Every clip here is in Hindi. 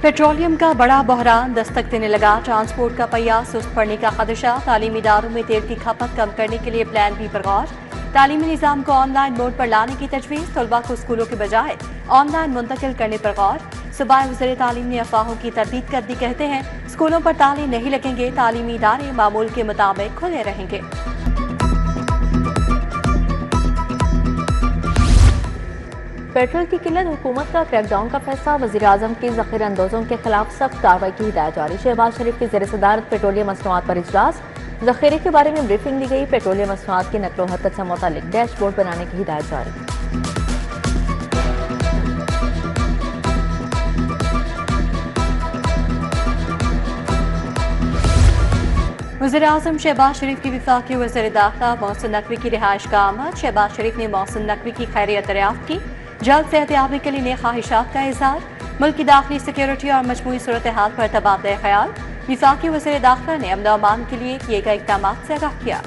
पेट्रोलियम का बड़ा बहरान दस्तक देने लगा। ट्रांसपोर्ट का पहिया सुस्त पड़ने का खदशा। तालीमी इदारों में तेल की खपत कम करने के लिए प्लान भी पर गौर। तालीमी निज़ाम को ऑनलाइन मोड पर लाने की तजवीज़। तलबा को स्कूलों के बजाय ऑनलाइन मुंतकिल करने पर गौर। सूबाई वज़ीर तालीम ने अफवाहों की तरदीद कर दी। कहते हैं स्कूलों पर ताले नहीं लगेंगे, तालीमी इदारे मामूल के मुताबिक खुले रहेंगे। पेट्रोल की किल्लत, हुकूमत का क्रैकडाउन का फैसला। वज़ीर-ए-आज़म की ज़ख़ीरा अंदोज़ों के खिलाफ सख्त कार्रवाई की हिदायत जारी। शहबाज शरीफ की ज़ेर-ए-सदारत पेट्रोलियम मसनूआत पर इजलास। ज़ख़ीरे के बारे में ब्रीफिंग दी गई। पेट्रोलियम मसनूआत की नकलो हरकत से मुतालिक डैशबोर्ड बनाने की हिदायत जारी। वज़ीर-ए-आज़म शहबाज शरीफ की वफाकी वज़ीर दाखिला मोहसिन नकवी की रिहाइश का आमद। शहबाज शरीफ ने मोहसिन नकवी की खैरियत दरियाफ्त की। जल्द सेहतियाबी के लिए ख्वाहिशात का इजहार। मुल्क की दाखिली सिक्योरिटी और मजमूई सूरत हाल पर तबादला ख्याल। वफाकी वज़ीर दाखिला ने अमन और अमान के लिए किए गए इक़दाम से आगाह किया।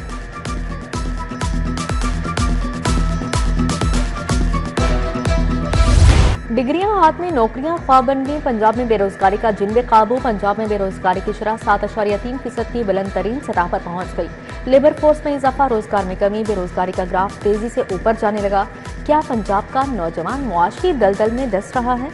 डिग्रियां हाथ में नौकरियां ख्वाब बन गई। पंजाब में बेरोजगारी का जिन काबू। पंजाब में बेरोजगारी की शरह 7.3% की बुलंद तरीन सतह पर पहुंच गई। लेबर फोर्स में इजाफा, रोजगार में कमी, बेरोजगारी का ग्राफ तेजी से ऊपर जाने लगा। क्या पंजाब का नौजवान मुआशी दलदल में धंस रहा है?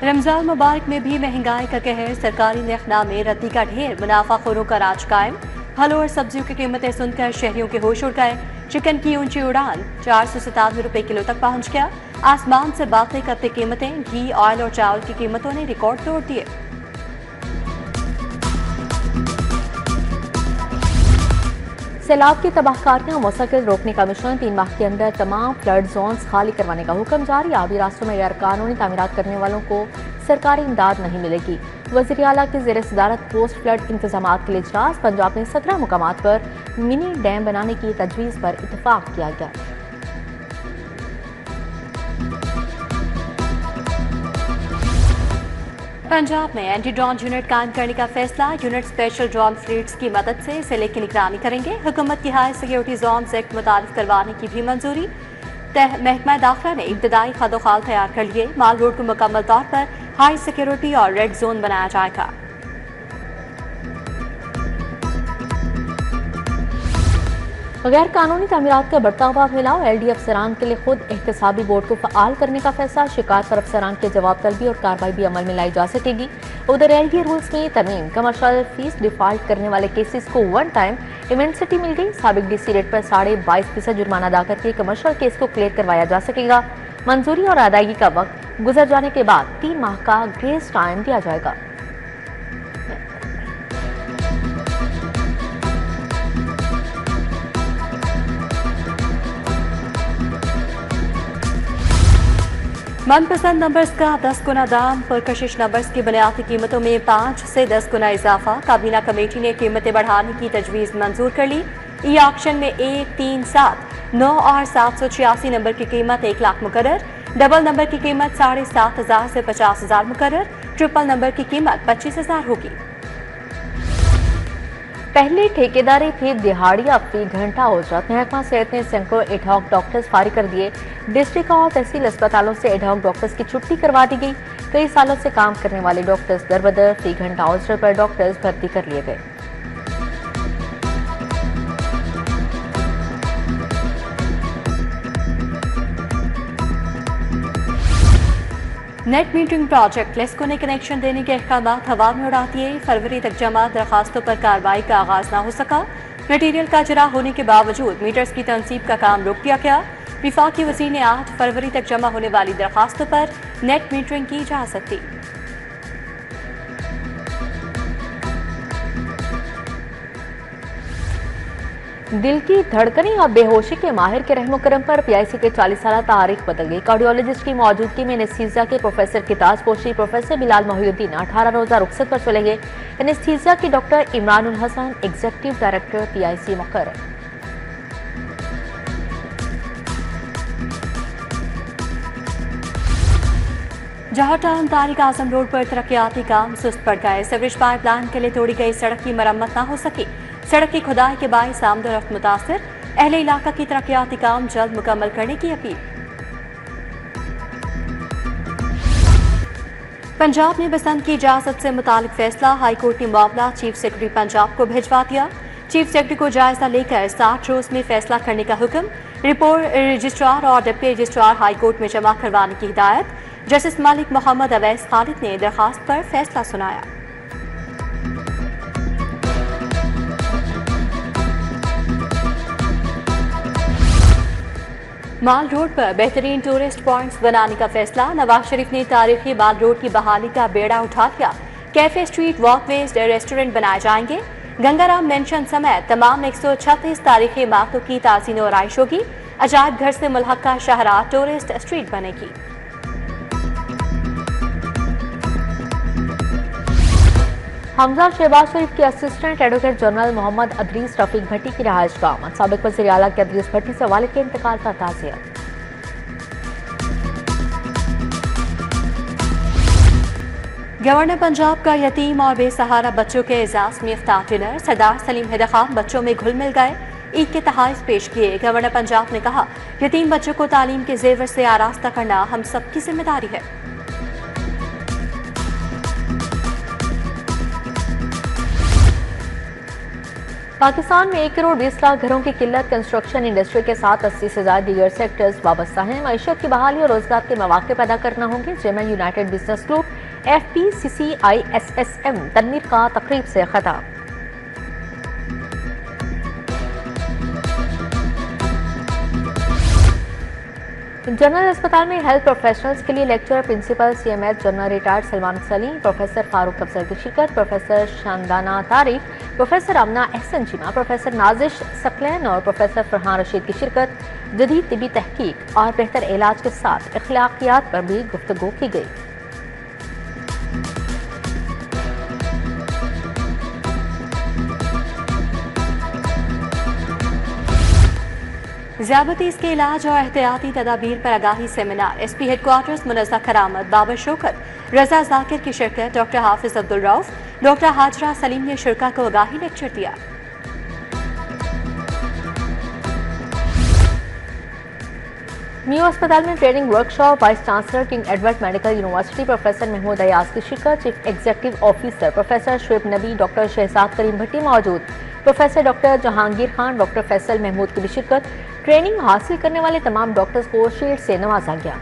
रमजान मुबारक में भी महंगाई का कहर। सरकारी नखना में रद्दी का ढेर। मुनाफाखोरों का राज कायम। फलों और सब्जियों की कीमतें सुनकर शहरियों के होश उड़ गए। चिकन की ऊंची उड़ान 497 रुपए किलो तक पहुंच गया। आसमान से बातें करते कीमतें। घी, ऑयल और चावल की कीमतों ने रिकॉर्ड तोड़ दिए। सैलाब की तबाहकारियां मुस्तकिल रोकने का मिशन। 3 माह के अंदर तमाम फ्लड जोन्स खाली करवाने का हुक्म जारी। आबी रास्तों में गैर कानूनी तामीरात करने वालों को सरकारी इमदाद नहीं मिलेगी। वज़ीर आला की ज़ेर-ए-सदारत पोस्ट फ्लड इंतजामात के लिए इजलास। पंजाब में 17 मुकामात पर मिनी डैम बनाने की तजवीज़ पर इत्तफाक किया गया। पंजाब में एंटी ड्रोन यूनिट कायम करने का फैसला। यूनिट स्पेशल ड्रोन फ्लीट्स की मदद से जिले की निगरानी करेंगे। हुकूमत की हाई सिक्योरिटी जोन्स एक्ट मुतारिफ करवाने की भी मंजूरी। महकमा दाखिला ने इब्तदाई खदोखाल तैयार कर लिए। माल रोड को मुकम्मल तौर पर हाई सिक्योरिटी और रेड जोन बनाया जाएगा। गैर कानूनी तामीरात का बढ़ता हुआ फैलाव। LD अफसरान के लिए खुद एहतसाबी बोर्ड को फ़आल करने का फैसला। शिकायत पर अफसरान के जवाब तलबी और कार्रवाई भी अमल में लाई जा सकेगी। उधर LD रूल्स में तरमीम। कमर्शियल फीस डिफॉल्ट करने वाले केसेस को वन टाइम इमेंसिटी मिल गई। साबिक DC रेट पर 22.5% जुर्माना अदा करके कमर्शियल केस को क्लियर करवाया जा सकेगा। मंजूरी और अदायगी का वक्त गुजर जाने के बाद 3 माह का ग्रेस टाइम दिया जाएगा। मनपसंद नंबर्स का 10 गुना दाम। पुरकशिश नंबर्स की बुनियादी कीमतों में 5 से 10 गुना इजाफा। काबीना कमेटी ने कीमतें बढ़ाने की तजवीज़ मंजूर कर ली। ई ऑक्शन में 1, 3, 7, 9 और 786 नंबर की कीमत 1 लाख मुकर्रर। डबल नंबर की कीमत 7,500 से 50,000 मुकर्रर। ट्रिपल नंबर की कीमत 25,000 होगी। पहले ठेकेदारी थी दिहाड़ियां, फी घंटा उजरत। महकमा सेहत ने सैकड़ों एडहॉक डॉक्टर्स फारिग कर दिए। डिस्ट्रिक्ट और तहसील अस्पतालों से एडहॉक डॉक्टर्स की छुट्टी करवा दी गई। कई सालों से काम करने वाले डॉक्टर्स दरबदर फी घंटा उजरत पर डॉक्टर्स भर्ती कर लिए गए। नेट मीटरिंग प्रोजेक्ट लेस्को ने कनेक्शन देने के अहकामात हवा में उड़ा दिए। फरवरी तक जमा दरखास्तों पर कार्रवाई का आगाज न हो सका। मटीरियल का जरा होने के बावजूद मीटर्स की तनसीब का काम रोक दिया गया। विफाकी वज़ीर ने 8 फरवरी तक जमा होने वाली दरखास्तों पर नेट मीटरिंग की इजाजत दी। दिल की धड़कने या बेहोशी के माहिर के रहमो करम पर PIC के 40 साल तारीख बदल गई। कार्डियोलॉजिस्ट की मौजूदगी में एनेस्थीसिया के प्रोफेसर की ताजपोशी प्रोफेसर बिलाल मोहिउद्दीन 18 रोजा रुखसत पर चले गए। एनेस्थीसिया के doctor Imranul Hasan executive director PIC मुकर्रर। जहां टाउन तारिक आजम रोड पर तरक्याती काम सुस्त पड़ गए। सीवरेज पाइपलाइन के लिए तोड़ी गई सड़क की मरम्मत न हो सकी। सड़क की खुदाई के बायस आमदोरफ्त मुतासर। अहले इलाका की तरक्याती काम जल्द मुकम्मल करने की अपील। पंजाब में बसंत की इजाजत से मुतालिक फैसला, हाईकोर्ट ने मामला चीफ सेक्रेटरी पंजाब को भिजवा दिया। चीफ सेक्रेटरी को जायजा लेकर 60 रोज में फैसला करने का हुक्म। रिपोर्ट रजिस्ट्रार और डिप्टी रजिस्ट्रार हाईकोर्ट में जमा करवाने की हिदायत। जस्टिस मलिक मोहम्मद अवैस खालिद ने दरखास्त पर फैसला सुनाया। माल रोड पर बेहतरीन टूरिस्ट पॉइंट्स बनाने का फैसला। नवाज शरीफ ने तारीखी माल रोड की बहाली का बेड़ा उठा लिया। कैफे, स्ट्रीट, वॉकवेज, रेस्टोरेंट बनाए जाएंगे। गंगाराम मेंशन समेत तमाम 136 तारीखी इमारतों की ताज़ीन और आइश होगी। अजायब घर से मुल्हका शाहरा टूरिस्ट स्ट्रीट बनेगी। हमजा शहबाज शरीफ के assistant advocate general Mohammad Idrees Rafiq Bhatti की रिहाइश का आमद। साबिक वज़ीर आला के अदरीस भट्टी से वालिद के इंतकाल पर ताज़ियत। गवर्नर पंजाब का यतीम और बेसहारा बच्चों के एजाज में इफ्तार डिनर। सरदार सलीम हैदर खान बच्चों में घुल मिल गए। ईद के तहाइफ पेश किए। गवर्नर पंजाब ने कहा, यतीम बच्चों को तालीम के जेवर से आरास्ता करना हम सबकी जिम्मेदारी है। पाकिस्तान में 1 करोड़ 20 लाख घरों की किल्लत। कंस्ट्रक्शन इंडस्ट्री के साथ 80 से ज्यादा दीगर सेक्टर्स वाबस्ता हैं। मईशत की बहाली और रोजगार के मौके पैदा करना होंगे। Chairman united business group FPCCISSM Tanveer का तकरीब से खिताब। जनरल अस्पताल में हेल्थ प्रोफेशनल्स के लिए lecturer, principal, CMH general retired Salman Saleem, professor Farooq Afzal की शिरकत। Professor Shandana Tariq, professor Amna Ahsan Cheema, professor Nazish Saqlain और प्रोफेसर फरहान रशीद की शिरकत। जदीद तिबी तहकीक और बेहतर इलाज के साथ अखलाकियात पर भी गुफ्तगू की गई। ज़्यादतीज़ के इलाज और एहतियाती तदाबीर पर आगाही सेमिनार। SP हेडक्वार्टर्स मुनज़्ज़ा करामत, बाबर शौकत, रजा जाकिर की शिरकत। डॉक्टर हाफिज अब्दुल रऊफ, डॉक्टर हाजरा सलीम ने शिरका को आगाही लेक्चर दिया। मियो अस्पताल में training workshop. Vice chancellor King Edward medical university professor Mahmood Ayaz की शिरकत। Chief executive officer professor Shoaib Nabi, doctor Shahzad Karim Bhatti मौजूद। Professor doctor Jahangir Khan, doctor Faisal Mahmood की भी शिरकत। ट्रेनिंग हासिल करने वाले तमाम डॉक्टर्स को शील्ड से नवाजा गया।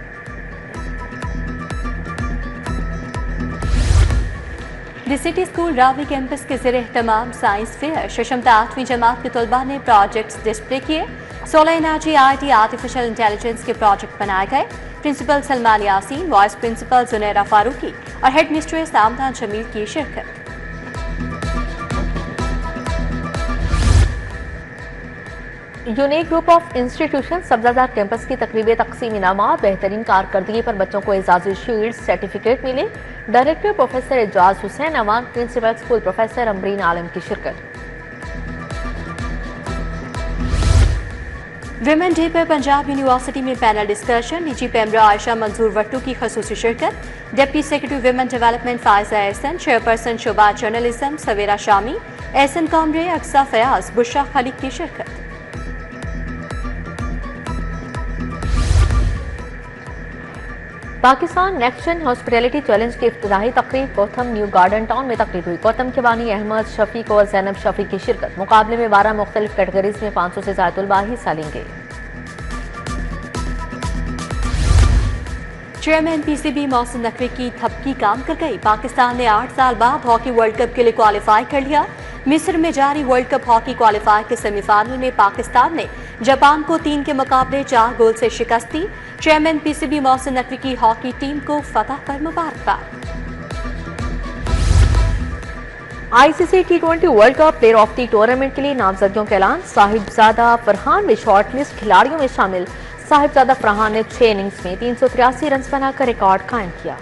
दी सिटी स्कूल रावी कैंपस के ज़रिए एहतमाम साइंस फेयर। शशमता 8वीं जमात के तलबा ने प्रोजेक्ट्स डिस्प्ले किए। Solar energy, IIT, artificial intelligence के प्रोजेक्ट बनाए गए। Principal Salman Yasin, vice principal Junaira Farooqui और हेड मिस्ट्रेस आमदान जमील की शिरकत। Unique group of institution Sabzazar campus की तकरीब तकसीम इनामात। बेहतरीन कारकर्दगी पर बच्चों को एजाजी शील्ड सर्टिफिकेट मिले। Director professor Ejaz Hussain Awan, principal school professor Amreen Alam की शिरकत। विमेन डे पर पंजाब यूनिवर्सिटी में panel discussion. DG PEMRA Ayesha Manzoor Wattoo की खसूसी शिरकत। Deputy secretary women development Faiza Ahsan, chairperson शोबा जर्नलिज्म सवेरा शामी, एहसन कामरे, अक्सा फयाज, बुशरा खलीक की शिरकत। Pakistan next gen hospitality challenge की इफ्तिताही तकरीब गौतम न्यू गार्डन टाउन में तकरीब हुई। गौतम के बानी अहमद शफीक और जैनब शफीक की शिरकत। मुकाबले में 12 मुख्तलिफ कैटेगरीज में 500 से ज्यादा तलबा हिस्सा लेंगे। चेयरमैन PCB मोहसिन नकवी की थपकी काम कर गई। पाकिस्तान ने 8 साल बाद हॉकी वर्ल्ड कप के लिए क्वालिफाई कर लिया। मिस्र में जारी वर्ल्ड कप हॉकी क्वालिफायर के सेमीफाइनल में पाकिस्तान ने जापान को 3 के मुकाबले 4 गोल से शिकस्त दी। चेयरमैन PCB मोहसिन नकवी की हॉकी टीम को फतह पर मुबारकबाद। ICC T20 world cup player of the tournament के लिए नामजदगियों का ऐलान। साहिबजादा फरहान में शॉर्टलिस्ट खिलाड़ियों में शामिल। साहिबजादा फरहान ने 6 इनिंग्स में 383 रन बनाकर रिकॉर्ड कायम किया।